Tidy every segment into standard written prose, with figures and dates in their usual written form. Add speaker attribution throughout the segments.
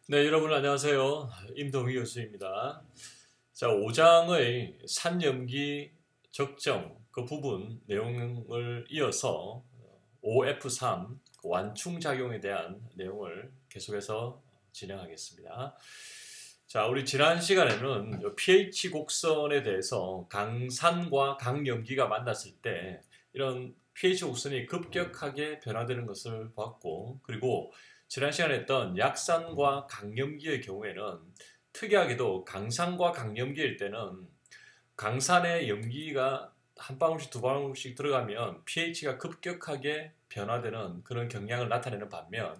Speaker 1: 네, 여러분 안녕하세요. 임동희 교수입니다. 자, 5장의 산염기 적정 그 부분 내용을 이어서 OF3 완충작용에 대한 내용을 계속해서 진행하겠습니다. 자, 우리 지난 시간에는 pH 곡선에 대해서 강산과 강염기가 만났을 때 이런 pH 곡선이 급격하게 변화되는 것을 봤고, 그리고 지난 시간에 했던 약산과 강염기의 경우에는 특이하게도 강산과 강염기일 때는 강산의 염기가 한 방울씩 두 방울씩 들어가면 pH가 급격하게 변화되는 그런 경향을 나타내는 반면,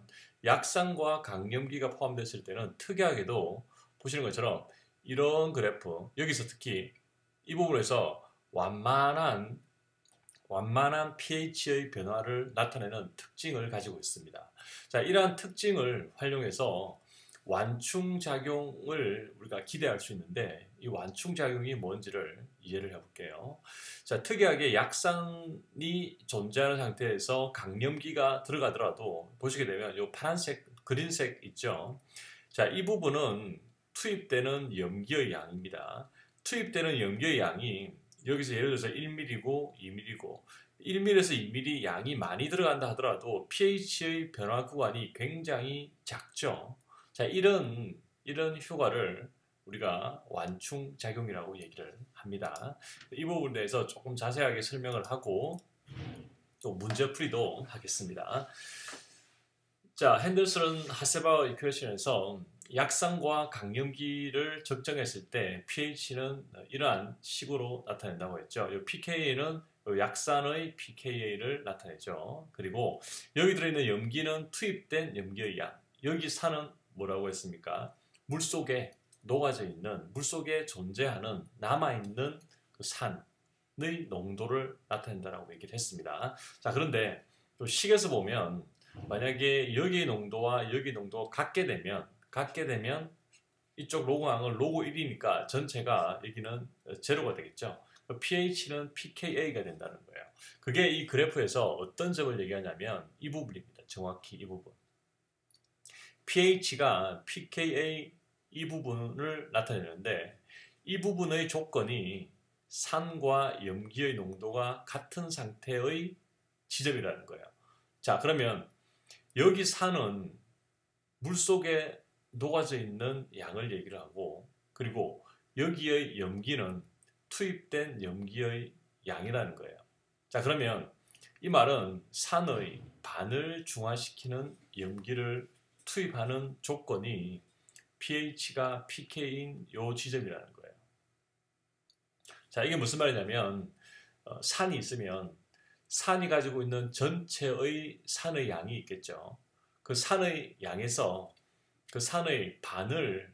Speaker 1: 약산과 강염기가 포함됐을 때는 특이하게도 보시는 것처럼 이런 그래프, 여기서 특히 이 부분에서 완만한 pH의 변화를 나타내는 특징을 가지고 있습니다. 자, 이러한 특징을 활용해서 완충작용을 우리가 기대할 수 있는데, 이 완충작용이 뭔지를 이해를 해볼게요. 자, 특이하게 약산이 존재하는 상태에서 강염기가 들어가더라도 보시게 되면 이 파란색, 그린색 있죠? 자, 이 부분은 투입되는 염기의 양입니다. 투입되는 염기의 양이 여기서 예를 들어서 1mm고 2mm고 1mm에서 2mm 양이 많이 들어간다 하더라도 pH의 변화 구간이 굉장히 작죠. 자, 이런 효과를 우리가 완충작용이라고 얘기를 합니다. 이 부분에 대해서 조금 자세하게 설명을 하고 또 문제풀이도 하겠습니다. 자, 핸들슨 하세바우 이퀘이션에서 약산과 강염기를 적정했을 때 pH는 이러한 식으로 나타낸다고 했죠. 이 pKa는 약산의 pKa를 나타내죠. 그리고 여기 들어있는 염기는 투입된 염기의 양. 여기 산은 뭐라고 했습니까? 물속에 녹아져 있는, 물속에 존재하는 남아있는 그 산의 농도를 나타낸다고 얘기를 했습니다. 자, 그런데 또 식에서 보면 만약에 여기 농도와 여기 농도가 같게 되면 이쪽 로그항은 로그 1이니까 전체가 여기는 제로가 되겠죠. pH는 pKa가 된다는 거예요. 그게 이 그래프에서 어떤 점을 얘기하냐면 이 부분입니다. 정확히 이 부분. pH가 pKa 이 부분을 나타내는데, 이 부분의 조건이 산과 염기의 농도가 같은 상태의 지점이라는 거예요. 자, 그러면 여기 산은 물속에 녹아져 있는 양을 얘기를 하고, 그리고 여기의 염기는 투입된 염기의 양이라는 거예요. 자, 그러면 이 말은 산의 반을 중화시키는 염기를 투입하는 조건이 pH가 pK인 이 지점이라는 거예요. 자, 이게 무슨 말이냐면 산이 있으면 산이 가지고 있는 전체의 산의 양이 있겠죠. 그 산의 양에서 그 산의 반을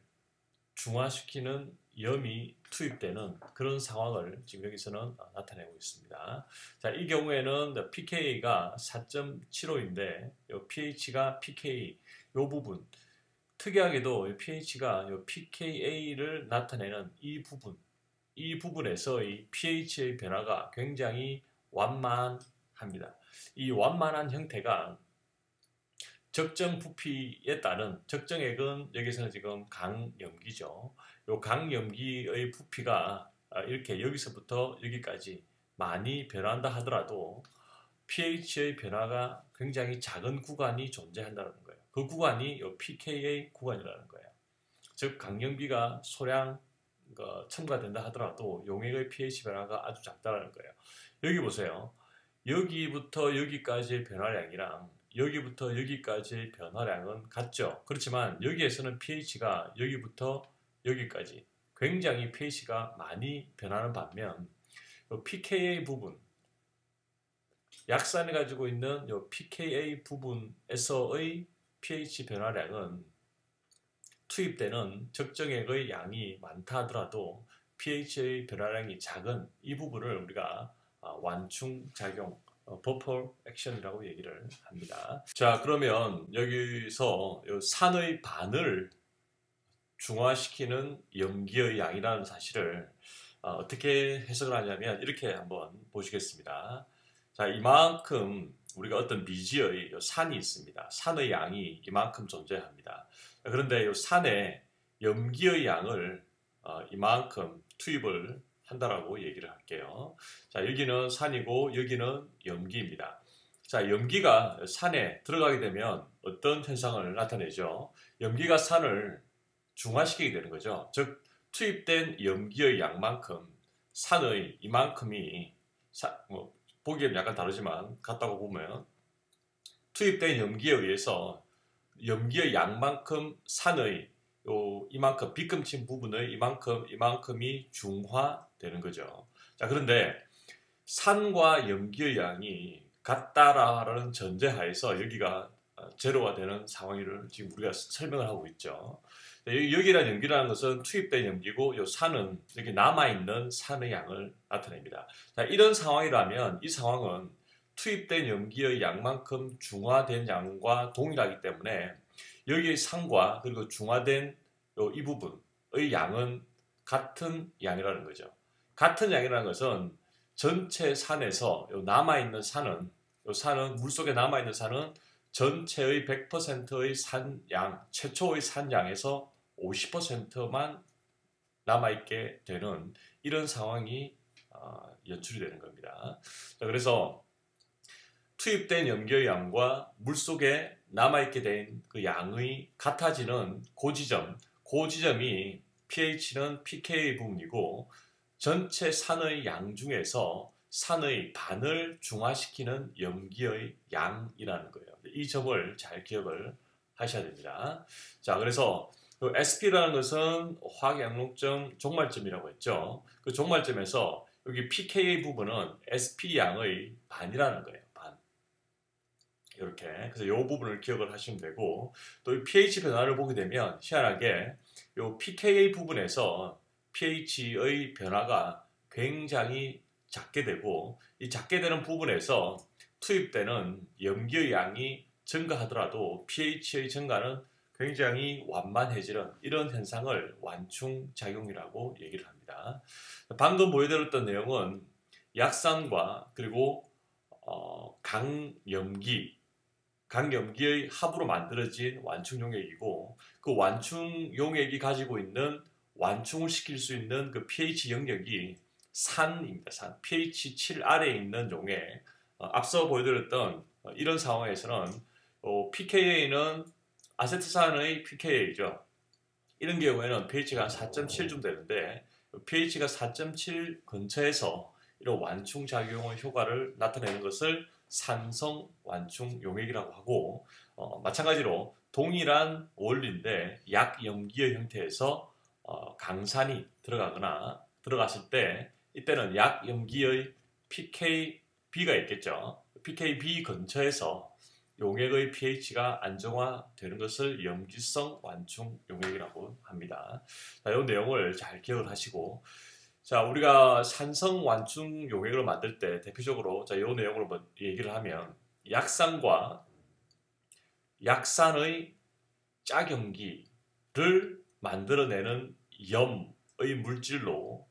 Speaker 1: 중화시키는 염이 투입되는 그런 상황을 지금 여기서는 나타내고 있습니다. 자, 이 경우에는 pKa가 4.75인데 pH가 pK 이 부분, 특이하게도 pH가 pKa를 나타내는 이 부분에서의 pH의 변화가 굉장히 완만합니다. 이 완만한 형태가 적정 부피에 따른, 적정액은 여기서는 지금 강염기죠. 이 강염기의 부피가 이렇게 여기서부터 여기까지 많이 변한다 하더라도 pH의 변화가 굉장히 작은 구간이 존재한다는 거예요. 그 구간이 이 pKa 구간이라는 거예요. 즉 강염기가 소량 첨가된다 하더라도 용액의 pH 변화가 아주 작다는 거예요. 여기 보세요. 여기부터 여기까지의 변화량이랑 여기부터 여기까지의 변화량은 같죠. 그렇지만 여기에서는 pH가 여기부터 여기까지 굉장히 pH가 많이 변하는 반면 pKa 부분, 약산이 가지고 있는 이 pKa 부분에서의 pH 변화량은 투입되는 적정액의 양이 많다 하더라도 pH의 변화량이 작은 이 부분을 우리가 완충작용, 버퍼 액션이라고 얘기를 합니다. 자, 그러면 여기서 산의 반을 중화시키는 염기의 양이라는 사실을 어떻게 해석을 하냐면 이렇게 한번 보시겠습니다. 자, 이만큼 우리가 어떤 미지의 산이 있습니다. 산의 양이 이만큼 존재합니다. 그런데 이 산에 염기의 양을 이만큼 투입을 한다라고 얘기를 할게요. 자, 여기는 산이고 여기는 염기입니다. 자, 염기가 산에 들어가게 되면 어떤 현상을 나타내죠? 염기가 산을 중화시키게 되는 거죠. 즉, 투입된 염기의 양만큼 산의 이만큼이 보기에는 약간 다르지만 같다고 보면 투입된 염기에 의해서 염기의 양만큼 산의 이만큼 빗금친 부분의 이만큼이 중화되는 거죠. 자, 그런데 산과 염기의 양이 같다라는 전제하에서 여기가 제로가 되는 상황을 지금 우리가 설명을 하고 있죠. 여기란 염기라는 것은 투입된 염기고 이 산은 여기 남아있는 산의 양을 나타냅니다. 자, 이런 상황이라면 이 상황은 투입된 염기의 양만큼 중화된 양과 동일하기 때문에 여기의 산과 그리고 중화된 이 부분의 양은 같은 양이라는 거죠. 같은 양이라는 것은 전체 산에서 남아있는 산은 물속에 남아있는 산은 전체의 100%의 산양, 최초의 산양에서 50%만 남아있게 되는 이런 상황이 연출이 되는 겁니다. 자, 그래서 투입된 염기의 양과 물속에 남아있게 된 그 양의 같아지는 그 지점이 pH는 pK의 부분이고 전체 산의 양 중에서 산의 반을 중화시키는 염기의 양이라는 거예요. 이 점을 잘 기억을 하셔야 됩니다. 자, 그래서 그 SP라는 것은 화학양록점 종말점이라고 했죠. 그 종말점에서 여기 pK의 부분은 SP 양의 반이라는 거예요. 반. 이렇게. 그래서 이 부분을 기억을 하시면 되고, 또 이 pH 변화를 보게 되면 희한하게 이 pK의 부분에서 pH의 변화가 굉장히 작게 되고, 이 작게 되는 부분에서 투입되는 염기의 양이 증가하더라도 pH의 증가는 굉장히 완만해지는 이런 현상을 완충작용이라고 얘기를 합니다. 방금 보여드렸던 내용은 약산과 그리고 강염기의 합으로 만들어진 완충용액이고, 그 완충용액이 가지고 있는 완충을 시킬 수 있는 그 pH 영역이 산입니다. 산. pH 7 아래에 있는 용액. 앞서 보여드렸던 이런 상황에서는 pKa는 아세트산의 pKa죠. 이런 경우에는 pH가 4.7쯤 되는데 pH가 4.7 근처에서 이런 완충작용의 효과를 나타내는 것을 산성 완충 용액이라고 하고, 마찬가지로 동일한 원리인데 약염기의 형태에서 강산이 들어갔을 때 이때는 약염기의 pKb가 있겠죠. pKb 근처에서 용액의 pH가 안정화되는 것을 염기성 완충 용액이라고 합니다. 자, 이 내용을 잘 기억을 하시고, 자, 우리가 산성 완충 용액을 만들 때 대표적으로 이 내용으로 얘기를 하면 약산과 약산의 짝염기를 만들어내는 염의 물질로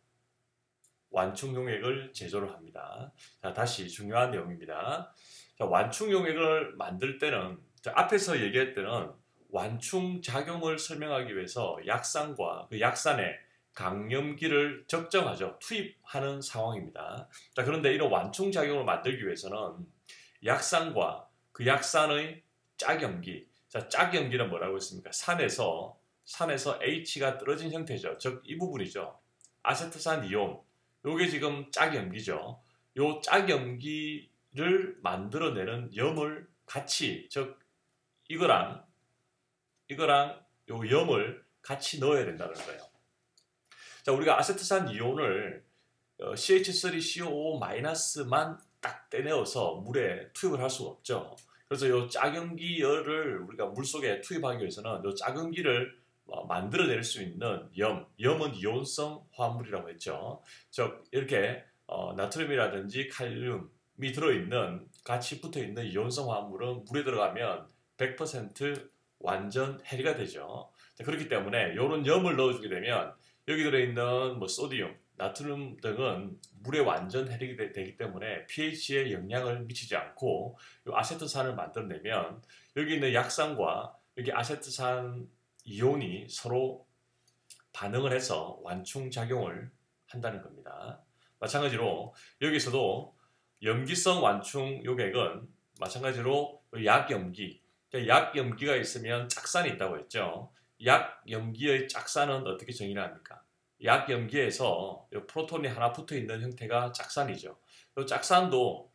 Speaker 1: 완충 용액을 제조를 합니다. 자, 다시 중요한 내용입니다. 자, 완충 용액을 만들 때는 앞에서 얘기할 때는 완충 작용을 설명하기 위해서 약산과 그 약산에 강염기를 적정하죠. 투입하는 상황입니다. 자, 그런데 이런 완충 작용을 만들기 위해서는 약산과 그 약산의 짝염기. 자, 짝염기는 뭐라고 했습니까? 산에서 H가 떨어진 형태죠. 즉 이 부분이죠. 아세트산 이온. 요게 지금 짝염기죠. 요 짝염기를 만들어내는 염을 같이, 즉 이거랑 요 염을 같이 넣어야 된다는 거예요. 자, 우리가 아세트산 이온을 CH3COO-만 딱 떼내어서 물에 투입을 할 수가 없죠. 그래서 이 짝염기열을 우리가 물속에 투입하기 위해서는 이 짝염기를 만들어낼 수 있는 염은 이온성 화합물이라고 했죠. 즉 이렇게 나트륨이라든지 칼륨이 들어있는 같이 붙어있는 이온성 화합물은 물에 들어가면 100% 완전 해리가 되죠. 자, 그렇기 때문에 이런 염을 넣어주게 되면 여기 들어있는 소디움, 나트륨 등은 물에 완전 해리가 되기 때문에 pH에 영향을 미치지 않고 이 아세트산을 만들어내면 여기 있는 약산과 여기 아세트산 이온이 서로 반응을 해서 완충작용을 한다는 겁니다. 마찬가지로 여기서도 염기성 완충 용액은 마찬가지로 약염기, 약염기가 있으면 짝산이 있다고 했죠. 약염기의 짝산은 어떻게 정의를 합니까? 약염기에서 프로톤이 하나 붙어 있는 형태가 짝산이죠. 이 짝산도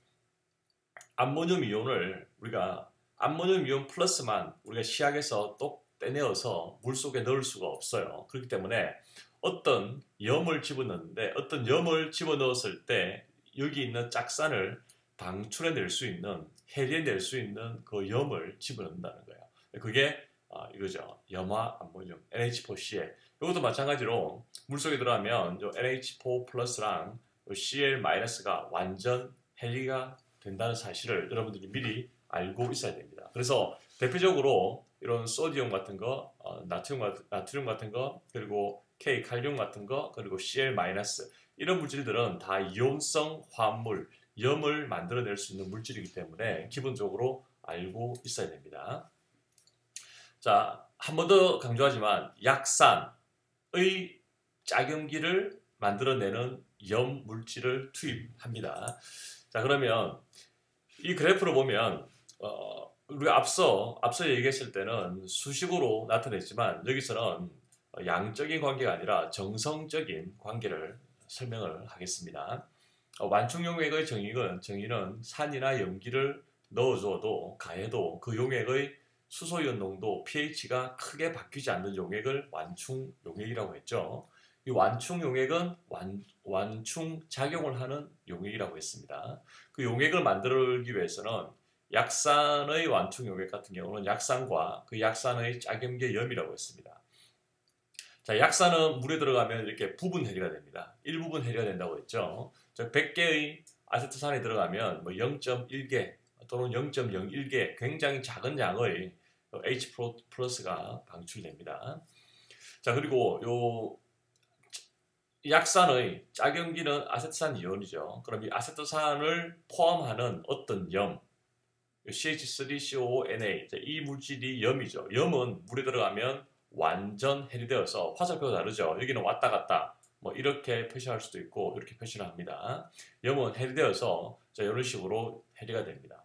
Speaker 1: 암모늄 이온을 우리가 암모늄 이온 플러스만 우리가 시약에서 또 떼내어서 물속에 넣을 수가 없어요. 그렇기 때문에 어떤 염을 집어넣는데 어떤 염을 집어넣었을 때 여기 있는 짝산을 방출해낼 수 있는 해리해낼 수 있는 그 염을 집어넣는다는 거예요. 그게 이거죠. 염화 암모늄 NH4CL. 이것도 마찬가지로 물속에 들어가면 NH4 플러스랑 Cl-가 완전 해리가 된다는 사실을 여러분들이 미리 알고 있어야 됩니다. 그래서 대표적으로 이런 소디움 같은 거, 나트륨 같은 거, 그리고 K, 칼륨 같은 거, 그리고 Cl- 이런 물질들은 다 이온성 화합물, 염을 만들어낼 수 있는 물질이기 때문에 기본적으로 알고 있어야 됩니다. 자, 한 번 더 강조하지만 약산의 짝염기를 만들어내는 염 물질을 투입합니다. 자, 그러면 이 그래프를 보면 우리가 앞서 얘기했을 때는 수식으로 나타냈지만 여기서는 양적인 관계가 아니라 정성적인 관계를 설명을 하겠습니다. 완충용액의 정의는 산이나 염기를 넣어줘도 가해도 그 용액의 수소이온 농도, pH가 크게 바뀌지 않는 용액을 완충용액이라고 했죠. 이 완충용액은 완충작용을 하는 용액이라고 했습니다. 그 용액을 만들기 위해서는 약산의 완충용액 같은 경우는 약산과 그 약산의 짝염계 염이라고 했습니다. 자, 약산은 물에 들어가면 이렇게 부분 해리가 됩니다. 일부분 해리가 된다고 했죠. 즉 100개의 아세트산이 들어가면 뭐 0.1개 또는 0.01개 굉장히 작은 양의 H 플러스가 방출됩니다. 자, 그리고 요 약산의 짝염기는 아세트산 이온이죠. 그럼 이 아세트산을 포함하는 어떤 염, CH3COONA, 이 물질이 염이죠. 염은 물에 들어가면 완전 해리되어서 화살표가 다르죠. 여기는 왔다 갔다 뭐 이렇게 표시할 수도 있고 이렇게 표시를 합니다. 염은 해리되어서 이런 식으로 해리가 됩니다.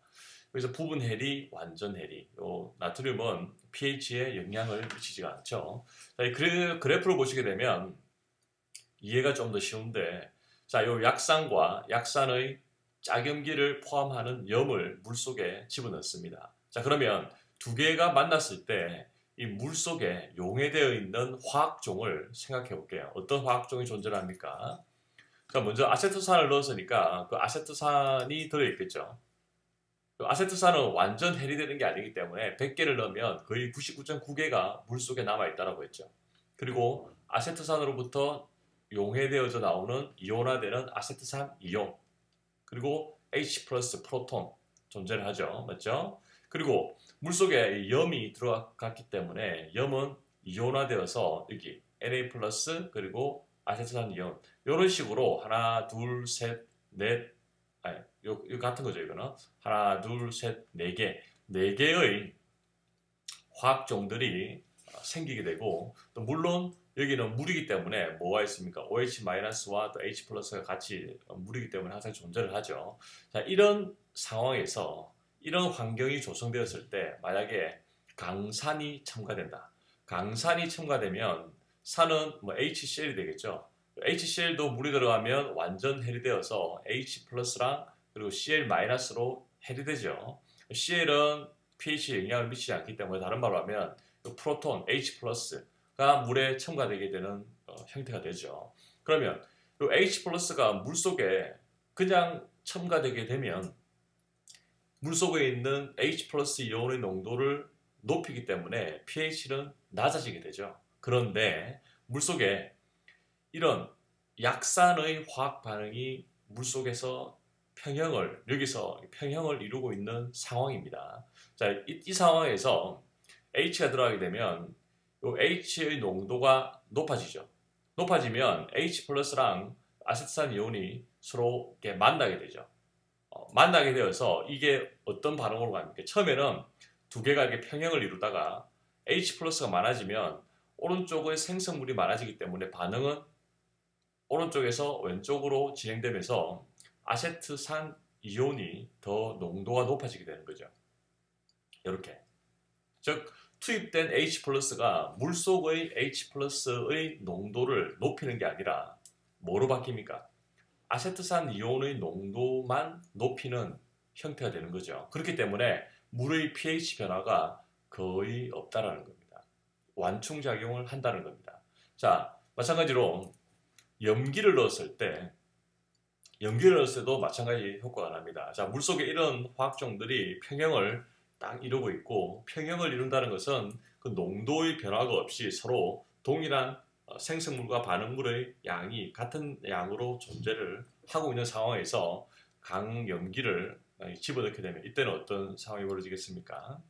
Speaker 1: 그래서 부분 해리, 완전 해리. 요 나트륨은 pH에 영향을 미치지가 않죠. 자, 이 그래프를 보시게 되면 이해가 좀 더 쉬운데, 자, 요 약산과 약산의 짝염기를 포함하는 염을 물속에 집어넣습니다. 자, 그러면 두 개가 만났을 때 이 물속에 용해되어 있는 화학종을 생각해 볼게요. 어떤 화학종이 존재합니까? 자, 먼저 아세트산을 넣었으니까 그 아세트산이 들어있겠죠. 그 아세트산은 완전 해리되는 게 아니기 때문에 100개를 넣으면 거의 99.9개가 물속에 남아있다고 했죠. 그리고 아세트산으로부터 용해되어져 나오는 이온화되는 아세트산 이온, 그리고 H 플러스 프로톤 존재를 하죠. 맞죠? 그리고 물속에 염이 들어갔기 때문에 염은 이온화되어서 여기 Na 플러스 그리고 아세트산 이온 이런 식으로 하나, 둘, 셋, 넷, 아니, 요 같은 거죠. 이거는 하나, 둘, 셋, 네 개의 화학종들이 생기게 되고, 또 물론 여기는 물이기 때문에 뭐가 있습니까? OH-와 또 H 플러스가 같이 물이기 때문에 항상 존재를 하죠. 자, 이런 상황에서 이런 환경이 조성되었을 때 만약에 강산이 첨가된다. 강산이 첨가되면 산은 뭐 HCl이 되겠죠. HCl도 물이 들어가면 완전 해리되어서 H 플러스랑 그리고 Cl-로 해리되죠. Cl은 pH에 영향을 미치지 않기 때문에 다른 말로 하면 프로톤 H 플러스가 물에 첨가되게 되는 형태가 되죠. 그러면 이 H 플러스가 물속에 그냥 첨가되게 되면 물속에 있는 H 플러스 이온의 농도를 높이기 때문에 pH는 낮아지게 되죠. 그런데 물속에 이런 약산의 화학 반응이 물속에서 여기서 평형을 이루고 있는 상황입니다. 자, 이 상황에서 H가 들어가게 되면 이 H의 농도가 높아지죠. 높아지면 H 플러스랑 아세트산 이온이 서로 이렇게 만나게 되죠. 만나게 되어서 이게 어떤 반응으로 갑니까? 처음에는 두 개가 이렇게 평형을 이루다가 H 플러스가 많아지면 오른쪽의 생성물이 많아지기 때문에 반응은 오른쪽에서 왼쪽으로 진행되면서 아세트산 이온이 더 농도가 높아지게 되는 거죠. 이렇게. 즉 투입된 H 플러스가 물속의 H 플러스의 농도를 높이는 게 아니라 뭐로 바뀝니까? 아세트산 이온의 농도만 높이는 형태가 되는 거죠. 그렇기 때문에 물의 pH 변화가 거의 없다라는 겁니다. 완충작용을 한다는 겁니다. 자, 마찬가지로 염기를 넣었을 때도 마찬가지 효과가 납니다. 자, 물속에 이런 화학종들이 평형을 딱 이루고 있고, 평형을 이룬다는 것은 그 농도의 변화가 없이 서로 동일한 생성물과 반응물의 양이 같은 양으로 존재를 하고 있는 상황에서 강염기를 집어넣게 되면 이때는 어떤 상황이 벌어지겠습니까?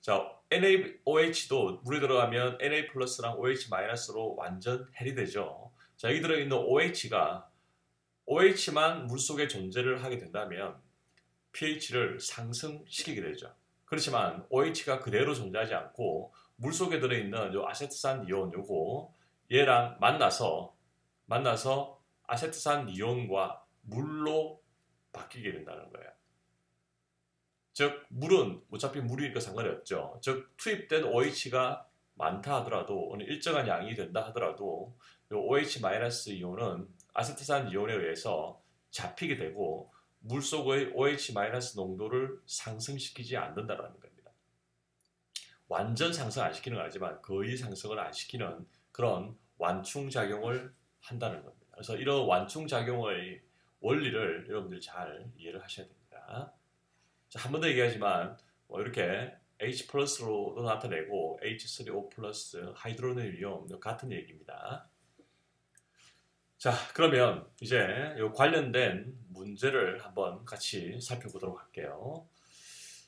Speaker 1: 자, NaOH도 물에 들어가면 Na 플러스랑 OH 마이너스로 완전 해리 되죠. 자, 여기 들어있는 OH만 물속에 존재를 하게 된다면 pH를 상승시키게 되죠. 그렇지만 OH가 그대로 존재하지 않고 물속에 들어있는 요 아세트산 이온 요거 얘랑 만나서 아세트산 이온과 물로 바뀌게 된다는 거예요. 즉 물은 어차피 물이니까 상관이 없죠. 즉 투입된 OH가 많다 하더라도 어느 일정한 양이 된다 하더라도 요 OH- 이온은 아세트산 이온에 의해서 잡히게 되고 물속의 OH- 농도를 상승시키지 않는다는 겁니다. 완전 상승 안 시키는 건 아니지만 거의 상승을 안 시키는 그런 완충작용을 한다는 겁니다. 그래서 이런 완충작용의 원리를 여러분들이 잘 이해를 하셔야 됩니다. 한 번 더 얘기하지만 이렇게 H 플러스로도 나타내고 H3O 플러스 하이드로네이온 같은 얘기입니다. 자, 그러면 이제 이 관련된 문제를 한번 같이 살펴보도록 할게요.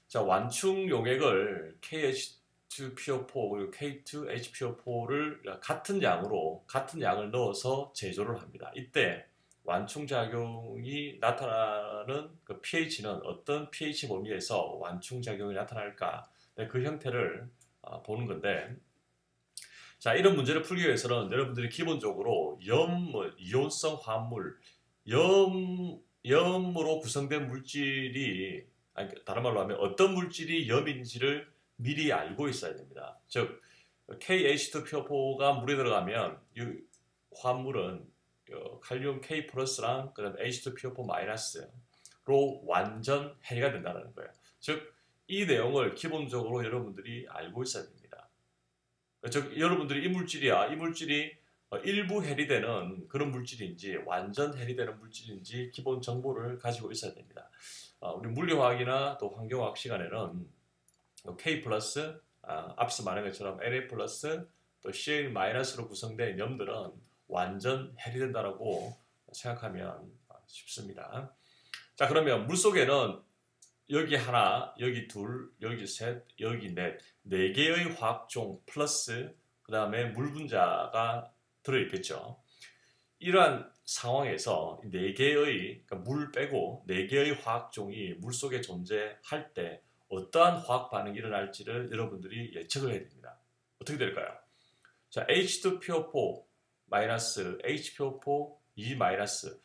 Speaker 1: 자, 완충 용액을 KH2PO4 그리고 K2HPO4를 같은 양을 넣어서 제조를 합니다. 이때 완충작용이 나타나는 그 pH는 어떤 pH 범위에서 완충작용이 나타날까? 네, 그 형태를 보는 건데, 자, 이런 문제를 풀기 위해서는 여러분들이 기본적으로 이온성 화합물, 염으로 구성된 물질이, 다른 말로 하면 어떤 물질이 염인지를 미리 알고 있어야 됩니다. 즉, KH2PO4가 물에 들어가면 이 화합물은 칼륨 K 플러스랑 그다음에 H2PO4 마이너스로 완전 해리가 된다는 거예요. 즉, 이 내용을 기본적으로 여러분들이 알고 있어야 됩니다. 즉, 여러분들이 이 물질이 일부 해리되는 그런 물질인지 완전 해리되는 물질인지 기본 정보를 가지고 있어야 됩니다. 우리 물리화학이나 또 환경화학 시간에는 K 플러스, 앞서 말한 것처럼 Na 플러스 또 Cl 마이너스로 구성된 염들은 완전 해리된다라고 생각하면 쉽습니다. 자, 그러면 물속에는 여기 하나, 여기 둘, 여기 셋, 여기 넷, 네 개의 화학종 플러스 그 다음에 물 분자가 들어있겠죠. 이러한 상황에서 네 개의, 그러니까 물 빼고 네 개의 화학종이 물속에 존재할 때 어떠한 화학 반응이 일어날지를 여러분들이 예측을 해야 됩니다. 어떻게 될까요? 자, H2PO4 마이너스, HPO4 E 마이너스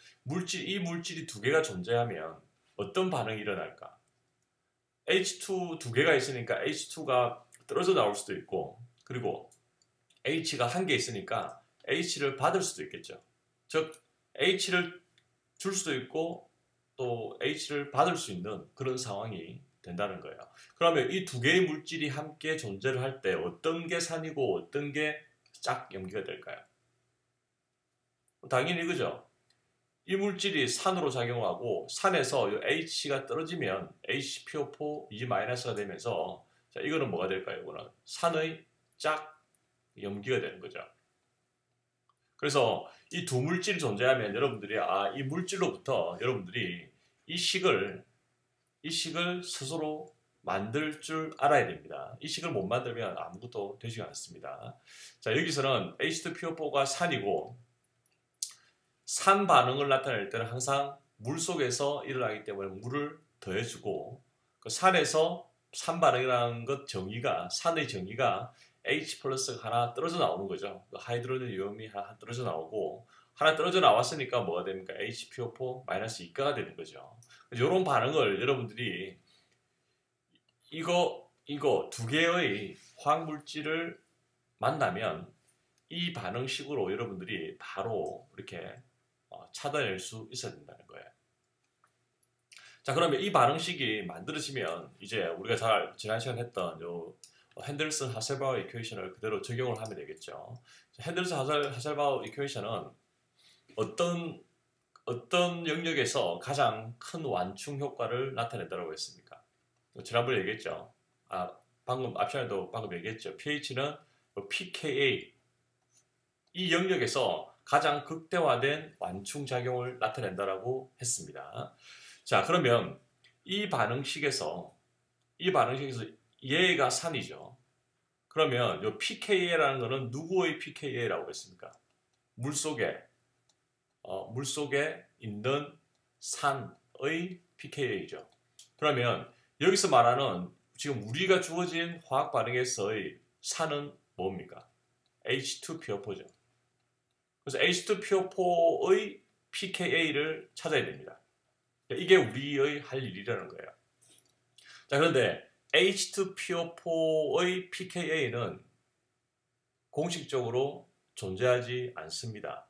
Speaker 1: 이 물질이 두 개가 존재하면 어떤 반응이 일어날까? H2 두 개가 있으니까 H2가 떨어져 나올 수도 있고, 그리고 H가 한 개 있으니까 H를 받을 수도 있겠죠. 즉 H를 줄 수도 있고 또 H를 받을 수 있는 그런 상황이 된다는 거예요. 그러면 이 두 개의 물질이 함께 존재를 할 때 어떤 게 산이고 어떤 게 짝염기가 될까요? 당연히 이거죠. 이 물질이 산으로 작용하고 산에서 H가 떨어지면 HPO4 E-가 되면서 자, 이거는 뭐가 될까요? 이거는 산의 짝염기가 되는 거죠. 그래서 이 두 물질이 존재하면 여러분들이 이 물질로부터 여러분들이 이 식을 스스로 만들 줄 알아야 됩니다. 이 식을 못 만들면 아무것도 되지 않습니다. 자, 여기서는 H2PO4가 산이고 산 반응을 나타낼 때는 항상 물 속에서 일어나기 때문에 물을 더해주고 그 산에서 산 반응이라는 것 산의 정의가 H 플러스가 하나 떨어져 나오는 거죠. 하이드로젠 이온이 하나 떨어져 나오고 하나 떨어져 나왔으니까 뭐가 됩니까? HPO4 마이너스 2가가 되는 거죠. 이런 반응을 여러분들이 이거 두 개의 화학 물질을 만나면 이 반응식으로 여러분들이 바로 이렇게 찾아낼 수 있어야 된다는 거예요. 자, 그러면 이 반응식이 만들어지면 이제 우리가 지난 시간에 했던 요 핸들슨 하셀바우 이퀘이션을 그대로 적용을 하면 되겠죠. 핸들슨 하셀바우 이퀘이션은 어떤 영역에서 가장 큰 완충 효과를 나타낸다고 했습니까? 지난번에 얘기했죠. 앞 시간에도 방금 얘기했죠. pH는 pKa 이 영역에서 가장 극대화된 완충 작용을 나타낸다라고 했습니다. 자, 그러면 이 반응식에서 얘가 산이죠. 그러면 이 pKa라는 거는 누구의 pKa라고 했습니까? 물속에 있는 산의 pKa죠. 그러면 여기서 말하는 지금 우리가 주어진 화학 반응에서의 산은 뭡니까? H2PO4죠. 그래서 H2PO4의 pKa를 찾아야 됩니다. 이게 우리의 할 일이라는 거예요. 자, 그런데 H2PO4의 pKa는 공식적으로 존재하지 않습니다.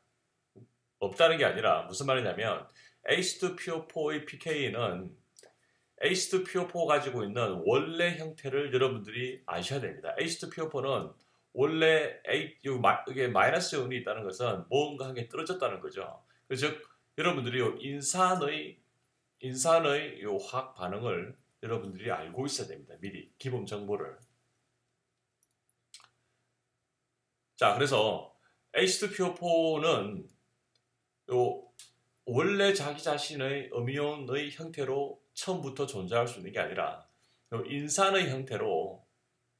Speaker 1: 없다는 게 아니라 무슨 말이냐면 H2PO4의 pKa는 H2PO4 가지고 있는 원래 형태를 여러분들이 아셔야 됩니다. H2PO4는 원래 이게 마이너스 이온이 있다는 것은 뭔가 한 게 떨어졌다는 거죠. 즉 여러분들이 인산의 요 화학 반응을 여러분들이 알고 있어야 됩니다. 미리 기본 정보를. 자, 그래서 H2PO4는 요 원래 자기 자신의 음이온의 형태로 처음부터 존재할 수 있는 게 아니라 인산의 형태로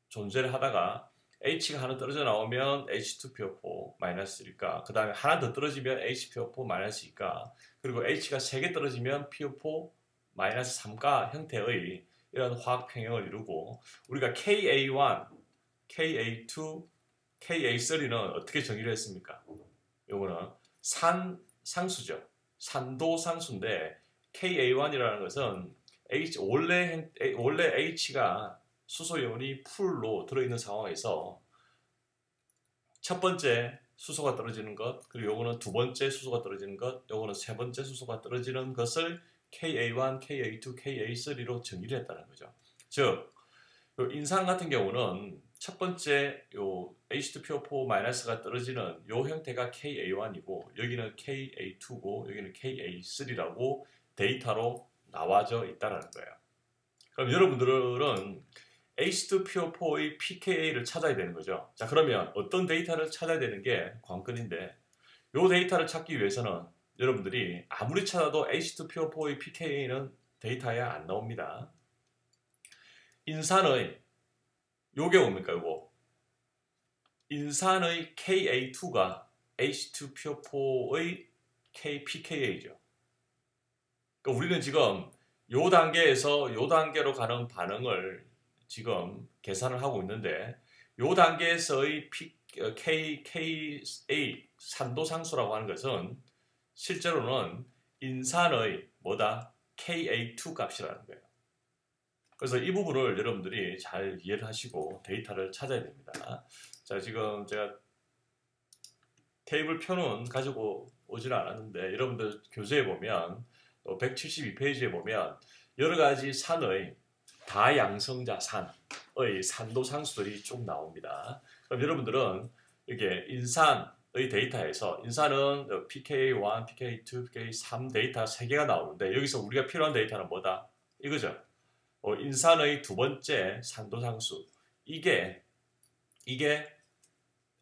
Speaker 1: 존재를 하다가 H가 하나 떨어져 나오면 H2PO4 마이너스니까 그 다음에 하나 더 떨어지면 HPO4 마이너스 2가 그리고 H가 3개 떨어지면 PO4 마이너스 3가 형태의 이런 화학 평형을 이루고 우리가 KA1, KA2, KA3는 어떻게 정의를 했습니까? 요거는 상수죠. 산도상수인데 KA1이라는 것은 원래 H가 수소이온이 풀로 들어있는 상황에서 첫 번째 수소가 떨어지는 것, 그리고 요거는 두 번째 수소가 떨어지는 것, 요거는 세 번째 수소가 떨어지는 것을 KA1, KA2, KA3로 정의를 했다는 거죠. 즉, 인산 같은 경우는 첫 번째 요 H2PO4-가 떨어지는 요 형태가 KA1이고 여기는 KA2고 여기는 KA3라고 데이터로 나와져 있다는 거예요. 그럼 여러분들은 H2PO4의 pKa를 찾아야 되는 거죠. 자, 그러면 어떤 데이터를 찾아야 되는 게 관건인데 이 데이터를 찾기 위해서는 여러분들이 아무리 찾아도 H2PO4의 pKa는 데이터에 안 나옵니다. 인산의 요게 뭡니까? 요거 인산의 KA2가 H2PO4의 pKa죠. 그러니까 우리는 지금 요 단계에서 요 단계로 가는 반응을 지금 계산을 하고 있는데 요 단계에서의 KA 산도상수라고 하는 것은 실제로는 인산의 KA2 값이라는 거예요. 그래서 이 부분을 여러분들이 잘 이해를 하시고 데이터를 찾아야 됩니다. 자, 지금 제가 테이블 표는 가지고 오지는 않았는데 여러분들 교재에 보면 172페이지에 보면 여러 가지 산의 다양성자 산의 산도상수들이 쭉 나옵니다. 그럼 여러분들은 이게 인산의 데이터에서 인산은 pK1, pK2, pK3 데이터 3개가 나오는데 여기서 우리가 필요한 데이터는 뭐다? 이거죠. 인산의 두 번째 산도상수 이게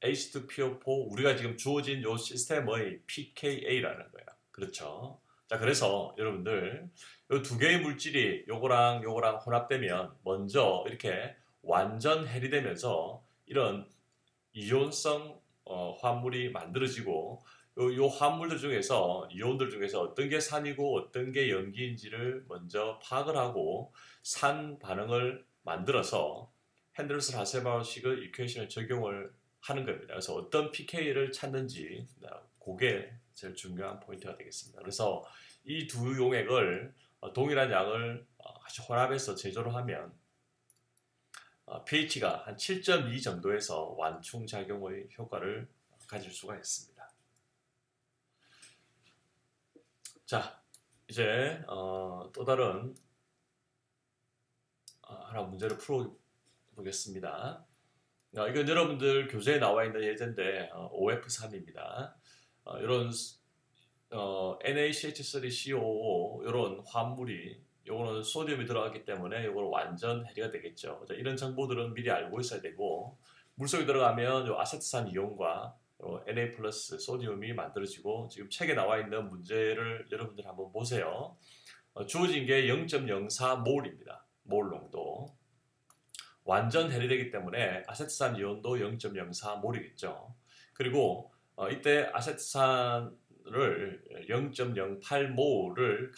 Speaker 1: H2PO4 우리가 지금 주어진 요 시스템의 pKa라는 거야. 그렇죠? 자, 그래서 여러분들 요 두 개의 물질이 요거랑 혼합되면 먼저 이렇게 완전 해리되면서 이런 이온성 화합물이 만들어지고 요 화합물들 중에서 이온들 중에서 어떤 게 산이고 어떤 게 염기인지를 먼저 파악을 하고 산 반응을 만들어서 핸델슨 하셀바우식의 이퀘이션을 적용을 하는 겁니다. 그래서 어떤 pK를 찾는지 그게 제일 중요한 포인트가 되겠습니다. 그래서 이 두 용액을 동일한 양을 같이 혼합해서 제조를 하면 pH가 한 7.2 정도에서 완충작용의 효과를 가질 수가 있습니다. 자, 이제 또 다른 하나 문제를 풀어보겠습니다. 이건 여러분들 교재에 나와 있는 예제인데 OF3입니다. 이런 NaCH3COO 이런 화합물이 요거는 소듐이 들어갔기 때문에 요거는 완전 해리가 되겠죠. 이런 정보들은 미리 알고 있어야 되고 물속에 들어가면 요 아세트산 이온과 Na 플러스 소듐이 만들어지고 지금 책에 나와 있는 문제를 여러분들 한번 보세요. 주어진 게 0.04몰입니다. 몰 농도. 완전 해리되기 때문에 아세트산 이온도 0.04몰이겠죠. 그리고 이때 아세트산을 0.08몰을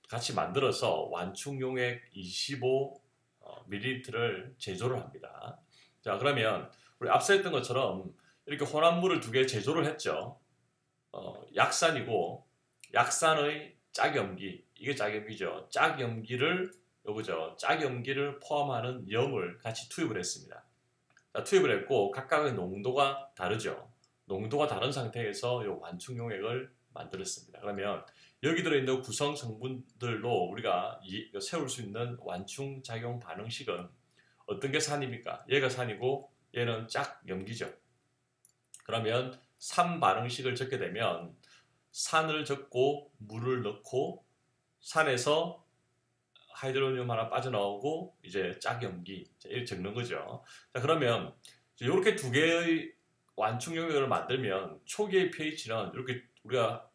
Speaker 1: 같이 만들어서 완충용액 25ml를 제조를 합니다. 자, 그러면 우리 앞서 했던 것처럼 이렇게 혼합물을 두 개 제조를 했죠. 약산이고 약산의 짝염기, 이게 짝염기죠. 짝염기를 요거죠. 짝염기를 포함하는 염을 같이 투입을 했습니다. 자, 투입을 했고 각각의 농도가 다르죠. 농도가 다른 상태에서 요 완충용액을 만들었습니다. 그러면 여기 들어있는 구성 성분들로 우리가 세울 수 있는 완충작용 반응식은 어떤 게 산입니까? 얘가 산이고 얘는 짝염기죠. 그러면 산 반응식을 적게 되면 산을 적고 물을 넣고 산에서 하이드로늄 하나 빠져나오고 이제 짝염기 이렇게 적는 거죠. 자, 그러면 이렇게 두 개의 완충용액을 만들면 초기의 pH는 이렇게 우리가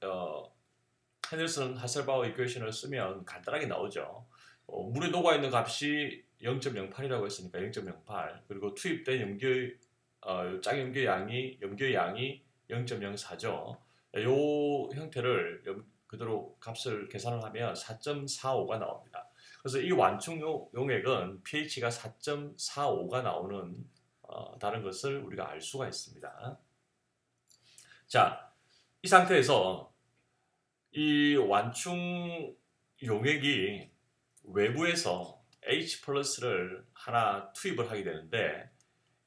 Speaker 1: 핸델슨 하셀바우 이퀘이션을 쓰면 간단하게 나오죠. 물에 녹아있는 값이 0.08이라고 했으니까 0.08 그리고 투입된 염기의 짝염기의 양이 0.04죠. 이 형태를 그대로 값을 계산을 하면 4.45가 나옵니다. 그래서 이 완충용액은 pH가 4.45가 나오는 다른 것을 우리가 알 수가 있습니다. 자, 이 상태에서 이 완충 용액이 외부에서 H+를 하나 투입을 하게 되는데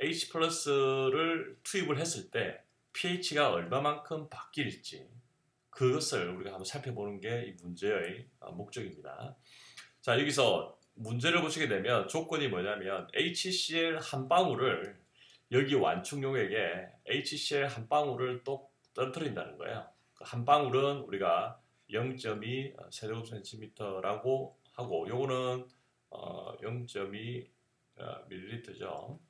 Speaker 1: H+를 투입을 했을 때 pH가 얼마만큼 바뀔지 그것을 우리가 한번 살펴보는 게 이 문제의 목적입니다. 자, 여기서 문제를 보시게 되면 조건이 뭐냐면 HCl 한 방울을 여기 완충 용액에 HCl 한 방울을 또 떨어뜨린다는 거예요. 한 방울은 우리가 0.2 세제곱센티미터라고 하고 요거는 0.2 ml죠.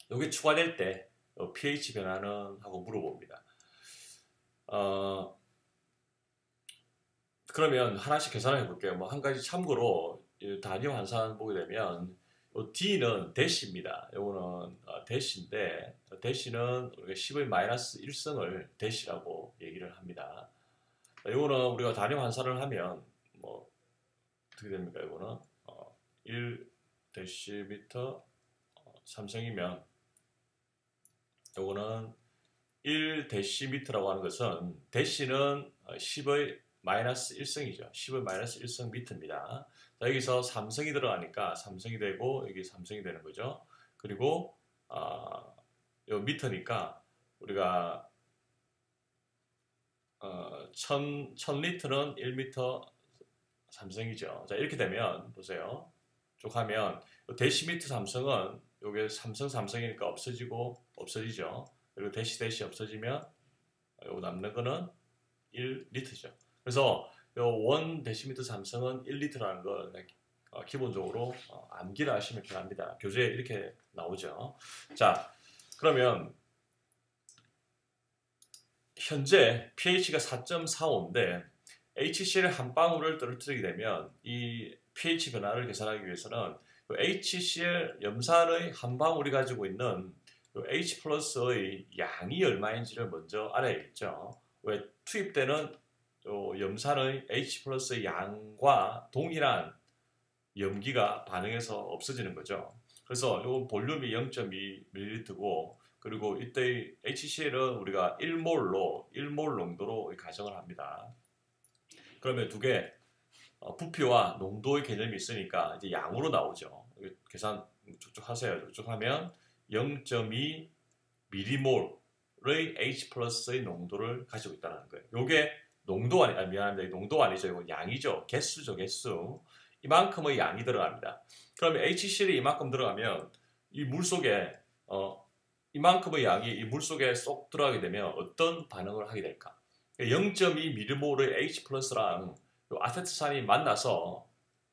Speaker 1: 요게 추가될 때 pH 변화는 하고 물어봅니다. 그러면 하나씩 계산해 볼게요. 뭐 한 가지 참고로 단위 환산 보게 되면 D는 대시입니다. 요거는 대시인데 대시는 우리가 10의 마이너스 1승을 대시라고 얘기를 합니다. 요거는 우리가 단위 환산을 하면 뭐 어떻게 됩니까? 요거는 1 데시미터 3승이면 요거는 1 데시미터라고 하는 것은 대시는 10의 마이너스 1승이죠. 10의 마이너스 1승 미터입니다. 자, 여기서 3승이 들어가니까 3승이 되고 여기 3승이 되는 거죠. 그리고 요 미터니까 우리가 1000리터는 1미터 3승이죠. 자, 이렇게 되면 보세요. 쭉 하면 데시미터 3승은 요게 3승 3승이니까 없어지죠. 그리고 대시 없어지면 요 남는 거는 1리터죠. 그래서 요 1 데시미터 3승은 1리터라는 걸 기본적으로 암기를 하시면 편합니다. 교재에 이렇게 나오죠. 자, 그러면 현재 pH가 4.45인데 HCl 한 방울을 떨어뜨리게 되면 이 pH 변화를 계산하기 위해서는 HCl 염산의 한 방울이 가지고 있는 H+의 양이 얼마인지를 먼저 알아야겠죠. 왜 투입되는 염산의 H+의 양과 동일한 염기가 반응해서 없어지는 거죠. 그래서 이 볼륨이 0.2ml고 그리고 이때 HCl은 우리가 1몰 농도로 가정을 합니다. 그러면 두 개 부피와 농도의 개념이 있으니까 이제 양으로 나오죠. 계산 쭉쭉 하세요. 쭉쭉 하면 0.2 미리몰의 H 플러스의 농도를 가지고 있다는 거예요. 요게 농도 미안합니다. 농도 아니죠. 이건 양이죠. 개수죠. 개수. 이만큼의 양이 들어갑니다. 그러면 HCl이 이만큼 들어가면 이 물 속에 이만큼의 양이 이 물 속에 쏙 들어가게 되면 어떤 반응을 하게 될까? 0.2 미리몰의 H 플러스랑 아세트산이 만나서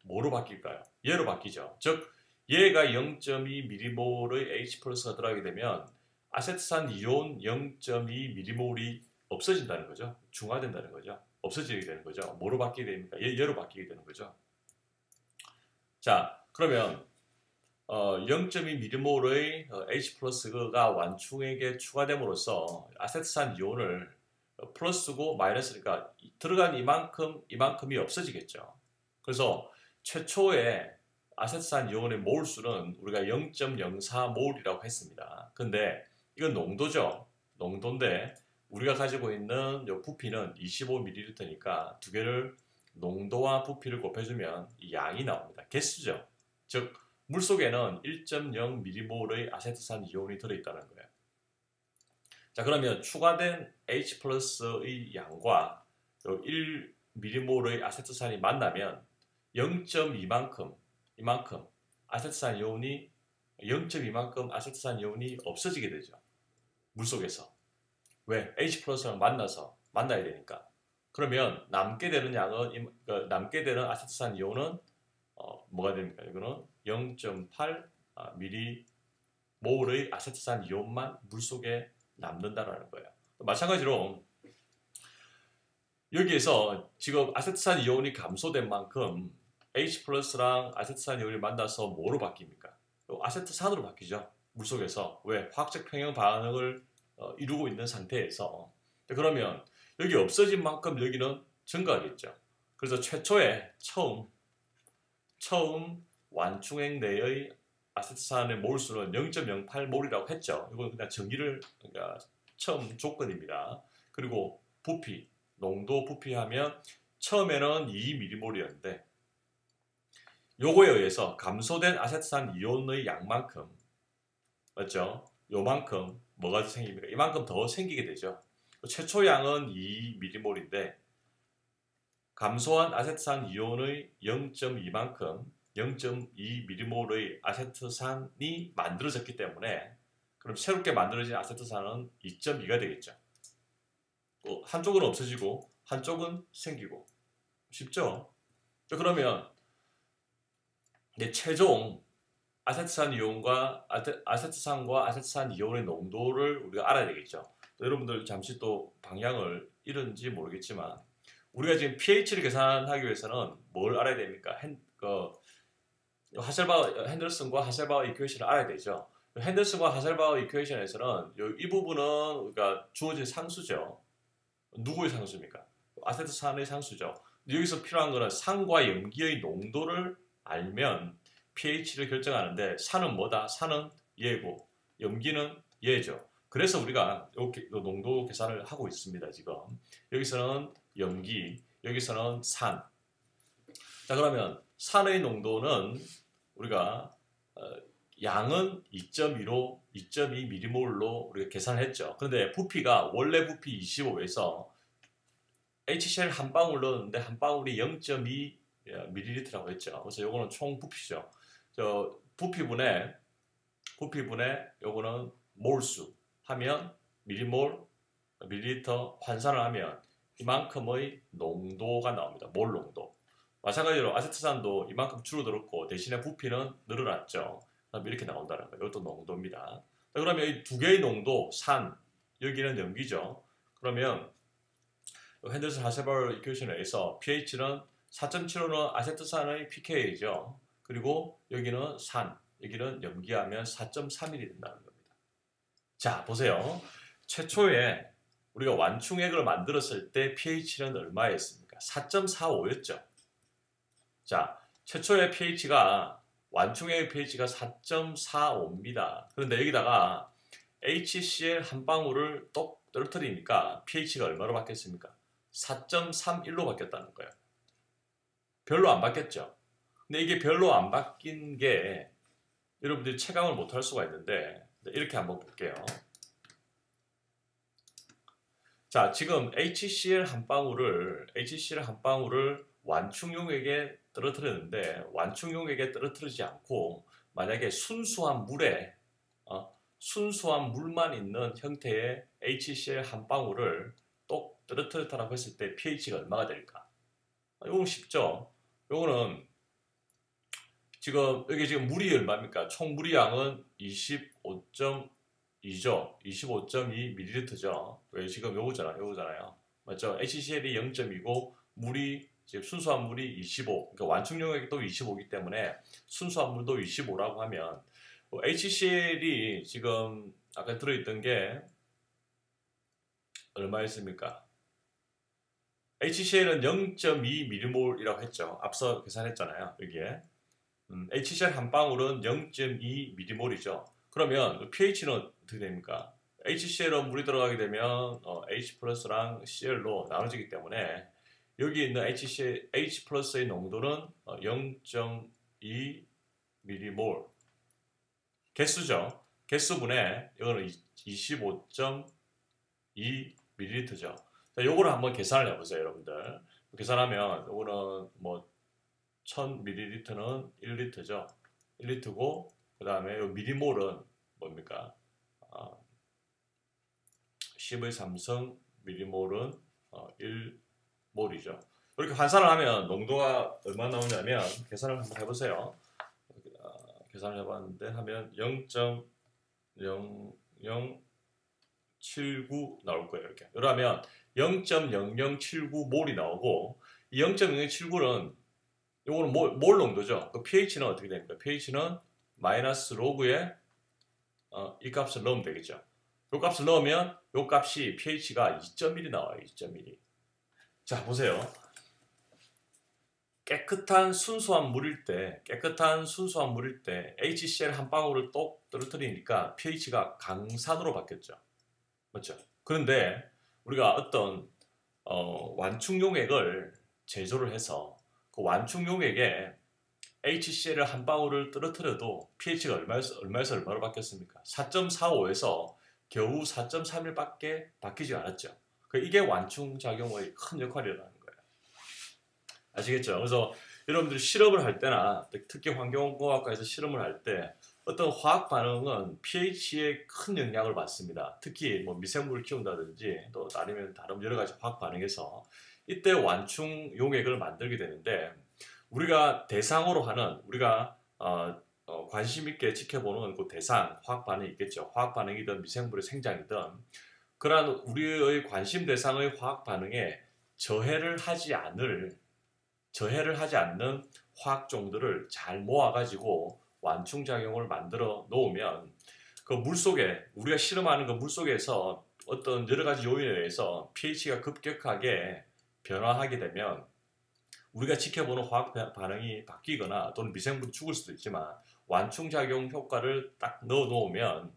Speaker 1: 뭐로 바뀔까요? 얘로 바뀌죠. 즉 얘가 0.2 미리몰의 H 플러스가 들어가게 되면 아세트산 이온 0.2 미리몰이 없어진다는 거죠. 중화된다는 거죠. 없어지게 되는 거죠. 뭐로 바뀌게 됩니까? 얘로 바뀌게 되는 거죠. 자, 그러면 0.2 미리몰의 H 플러스가 완충액에 추가됨으로써 아세트산 이온을 플러스고 마이너스니까 들어간 이만큼이 없어지겠죠. 그래서 최초의 아세트산 이온의 몰수는 우리가 0.04몰이라고 했습니다. 근데 이건 농도죠. 농도인데 우리가 가지고 있는 이 부피는 25ml니까 두 개를 농도와 부피를 곱해주면 이 양이 나옵니다. 개수죠. 즉 물속에는 1.0m몰의 아세트산 이온이 들어있다는 거예요. 자, 그러면 추가된 H 플러스의 양과 1m몰의 아세트산이 만나면 0.2만큼 이만큼 아세트산 이온이 0.2만큼 아세트산 이온이 없어지게 되죠. 물속에서. 왜? H 플러스랑 만나야 되니까. 그러면 남게 되는 양은 남게 되는 아세트산 이온은 뭐가 됩니까? 이거는 0.8 미리몰의 아세트산 이온만 물속에 남는다라는 거예요. 마찬가지로 여기에서 지금 아세트산 이온이 감소된 만큼 H 플러스랑 아세트산 이온이 만나서 뭐로 바뀝니까? 아세트산으로 바뀌죠. 물속에서. 왜? 화학적 평형 반응을 이루고 있는 상태에서. 그러면 여기 없어진 만큼 여기는 증가하겠죠. 그래서 최초에 처음 완충액 내의 아세트산의 몰수는 0.08몰이라고 했죠. 이건 그냥 정의를 그러니까 처음 조건입니다. 그리고 부피, 농도 부피하면 처음에는 2m몰이었는데 요거에 의해서 감소된 아세트산 이온의 양만큼 맞죠? 요만큼 뭐가 생깁니까? 이만큼 더 생기게 되죠. 최초 양은 2m몰인데 감소한 아세트산 이온의 0.2만큼 0.2m몰의 아세트산이 만들어졌기 때문에 그럼 새롭게 만들어진 아세트산은 2.2가 되겠죠. 한쪽은 없어지고 한쪽은 생기고 쉽죠? 그러면 최종 아세트산 이온과 아세트산과 아세트산 이온의 농도를 우리가 알아야 되겠죠. 여러분들 잠시 또 방향을 잃은지 모르겠지만 우리가 지금 pH를 계산하기 위해서는 뭘 알아야 됩니까? 핸더슨과 하셀바우 이퀘이션을 알아야 되죠. 핸더슨과 하셀바우 이퀘이션에서는 이 부분은 우리가 주어진 상수죠. 누구의 상수입니까? 아세트산의 상수죠. 여기서 필요한 것은 산과 염기의 농도를 알면 pH를 결정하는데 산은 뭐다? 산은 얘고 염기는 얘죠. 그래서 우리가 이렇게 농도 계산을 하고 있습니다. 지금 여기서는 염기, 여기서는 산. 자, 그러면 산의 농도는 우리가 양은 2.2로 2.2m몰로 우리가 계산을 했죠. 그런데 부피가 원래 부피 25에서 HCl 한 방울 넣었는데 한 방울이 0.2ml라고 했죠. 그래서 요거는 총 부피죠. 부피분의 요거는 몰수 하면 밀리몰, 밀리리터 환산을 하면 이만큼의 농도가 나옵니다. 몰 농도. 마찬가지로 아세트산도 이만큼 줄어들었고 대신에 부피는 늘어났죠. 이렇게 나온다는 거예요. 이것도 농도입니다. 그러면 이 두 개의 농도, 산, 여기는 염기죠. 그러면 핸더슨 하셀바우 이퀘이션에서 pH는 4.75는 아세트산의 pK죠. 그리고 여기는 산, 여기는 염기하면 4.31이 된다는 겁니다. 자, 보세요. 최초에 우리가 완충액을 만들었을 때 pH는 얼마였습니까? 4.45였죠. 자, 최초의 pH가 완충의 pH가 4.45입니다. 그런데 여기다가 HCl 한 방울을 똑 떨어뜨리니까 pH가 얼마로 바뀌었습니까? 4.31로 바뀌었다는 거예요. 별로 안 바뀌었죠. 근데 이게 별로 안 바뀐 게 여러분들이 체감을 못할 수가 있는데 이렇게 한번 볼게요. 자, 지금 HCl 한 방울을 완충용액에 떨어뜨렸는데 완충용액에 떨어뜨리지 않고 만약에 순수한 물만 있는 형태의 HCl 한 방울을 똑 떨어뜨렸다고 했을 때 pH가 얼마가 될까? 이건 쉽죠. 이거는 지금 여기 지금 물이 얼마입니까? 총 물의 양은 25.2죠. 25.2ml죠. 왜 지금 요거잖아요. 맞죠? HCl이 0.2고 물이 지금 순수한 물이 25. 그러니까 완충용액이 또 25이기 때문에 순수한 물도 25라고 하면 HCl이 지금 아까 들어있던 게 얼마였습니까? HCl은 0.2mm몰이라고 했죠. 앞서 계산했잖아요. 여기에. HCl 한 방울은 0.2mm몰이죠. 그러면 pH는 어떻게 됩니까? HCl은 물이 들어가게 되면 H 플러스랑 Cl로 나눠지기 때문에 여기 있는 H 플러스의 농도는 0.2mm몰. 개수죠. 개수분의 이거는 25.2ml죠. 자, 요거를 한번 계산을 해보세요, 여러분들. 계산하면 요거는 뭐 1000ml는 1리터죠. 1리터고 그 다음에 요 미리몰은 뭡니까? 10의 3승 미리몰은 1몰이죠. 이렇게 환산을 하면 농도가 얼마 나오냐면 계산을 한번 해보세요. 계산을 해봤는데 하면 0.0079 나올 거예요. 이렇게. 그러면 0.0079몰이 나오고 이 0.0079는 요거는 몰 농도죠. 그 pH는 어떻게 됩니까? pH는 마이너스 로그에 이 값을 넣으면 되겠죠. 요 값을 넣으면 요 값이 pH가 2.1이 나와요. 2.1이. 자, 보세요. 깨끗한 순수한 물일 때 HCl 한 방울을 똑 떨어뜨리니까 pH가 강산으로 바뀌었죠. 맞죠? 그런데 우리가 어떤 완충용액을 제조를 해서 그 완충용액에 HCl을 한 방울을 떨어뜨려도 pH가 얼마에서 얼마로 바뀌었습니까? 4.45에서 겨우 4.31밖에 바뀌지 않았죠. 이게 완충작용의 큰 역할이라는 거예요. 아시겠죠? 그래서 여러분들이 실험을 할 때나 특히 환경공학과에서 실험을 할 때 어떤 화학 반응은 pH에 큰 영향을 받습니다. 특히 뭐 미생물을 키운다든지 또 아니면 다른 여러 가지 화학 반응에서 이때 완충 용액을 만들게 되는데 우리가 대상으로 하는 우리가 관심 있게 지켜보는 그 대상 화학 반응이 있겠죠. 화학 반응이든 미생물의 생장이든 그러한 우리의 관심 대상의 화학 반응에 저해를 하지 않는 화학종들을 잘 모아가지고 완충작용을 만들어 놓으면 그 물속에 우리가 실험하는 그 물속에서 어떤 여러 가지 요인에 의해서 pH가 급격하게 변화하게 되면 우리가 지켜보는 화학 반응이 바뀌거나 또는 미생물이 죽을 수도 있지만 완충작용 효과를 딱 넣어 놓으면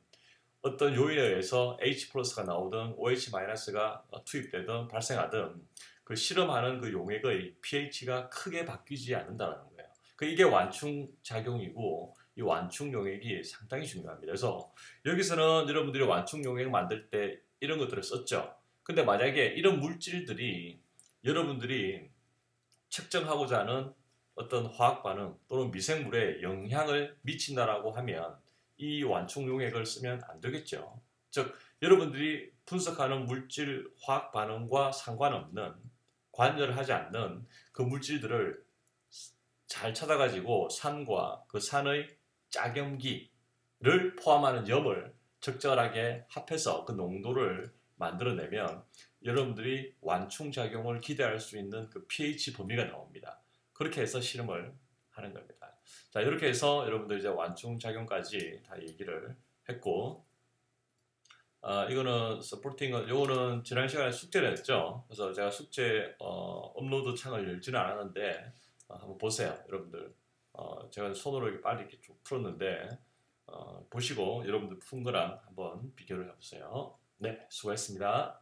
Speaker 1: 어떤 요인에 의해서 H 플러스가 나오든 OH 마이너스가 투입되든 발생하든 그 실험하는 그 용액의 pH가 크게 바뀌지 않는다는 거예요. 이게 완충작용이고 이 완충용액이 상당히 중요합니다. 그래서 여기서는 여러분들이 완충용액 만들 때 이런 것들을 썼죠. 근데 만약에 이런 물질들이 여러분들이 측정하고자 하는 어떤 화학 반응 또는 미생물에 영향을 미친다라고 하면 이 완충용액을 쓰면 안 되겠죠. 즉 여러분들이 분석하는 물질 화학 반응과 상관없는 관여를 하지 않는 그 물질들을 잘 찾아가지고 산과 그 산의 짜겸기를 포함하는 염을 적절하게 합해서 그 농도를 만들어내면 여러분들이 완충작용을 기대할 수 있는 그 pH 범위가 나옵니다. 그렇게 해서 실험을 하는 겁니다. 자, 이렇게 해서 여러분들 이제 완충작용까지 다 얘기를 했고, 이거는 서포팅은, 요거는 지난 시간에 숙제를 했죠. 그래서 제가 숙제 업로드 창을 열지는 않았는데, 한번 보세요, 여러분들. 제가 손으로 이렇게 빨리 이렇게 쭉 풀었는데 보시고 여러분들 푼 거랑 한번 비교를 해보세요. 네, 수고했습니다.